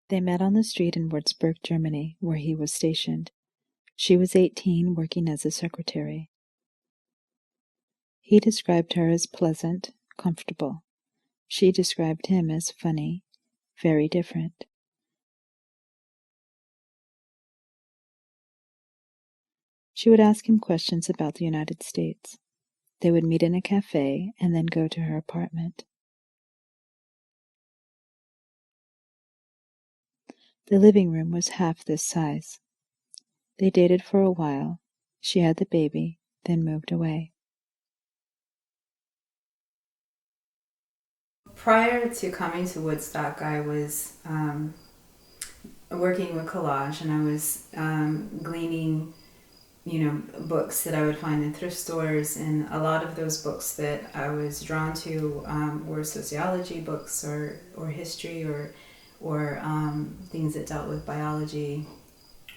They met on the street in Würzburg, Germany, where he was stationed. She was 18, working as a secretary. He described her as pleasant, comfortable. She described him as funny, very different. She would ask him questions about the United States. They would meet in a cafe and then go to her apartment. The living room was half this size. They dated for a while. She had the baby, then moved away. Prior to coming to Woodstock, I was working with collage, and I was gleaning, books that I would find in thrift stores, and a lot of those books that I was drawn to were sociology books or history or things that dealt with biology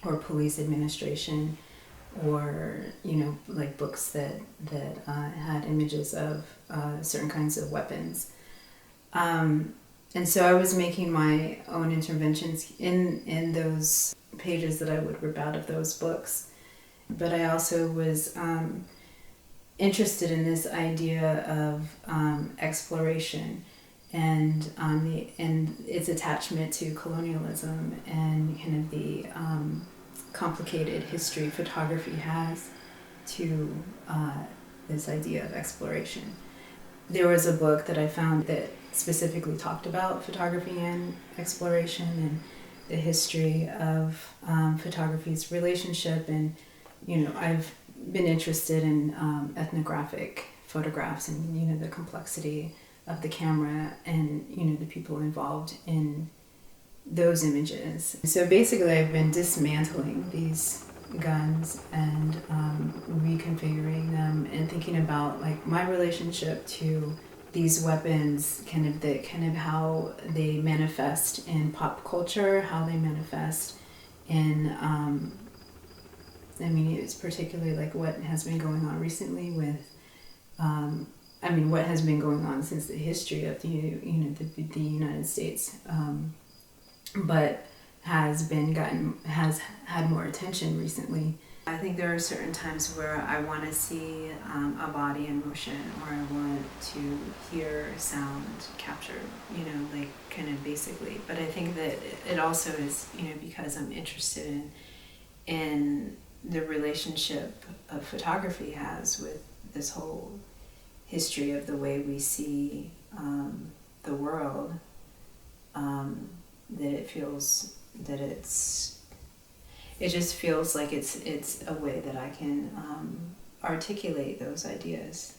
or police administration, or like books that had images of certain kinds of weapons. And so I was making my own interventions in those pages that I would rip out of those books. But I also was interested in this idea of exploration and its attachment to colonialism and kind of the complicated history photography has to this idea of exploration. There was a book that I found that specifically talked about photography and exploration and the history of photography's relationship, and I've been interested in ethnographic photographs and the complexity of the camera and the people involved in those images. So basically I've been dismantling these guns and reconfiguring them and thinking about like my relationship to these weapons, kind of how they manifest in pop culture, how they manifest in it's particularly like what has been going on recently with what has been going on since the history of the United States, but has had more attention recently. I think there are certain times where I want to see a body in motion, or I want to hear sound captured, like kind of basically. But I think that it also is, because I'm interested in the relationship of photography has with this whole history of the way we see the world, that it just feels like it's a way that I can articulate those ideas.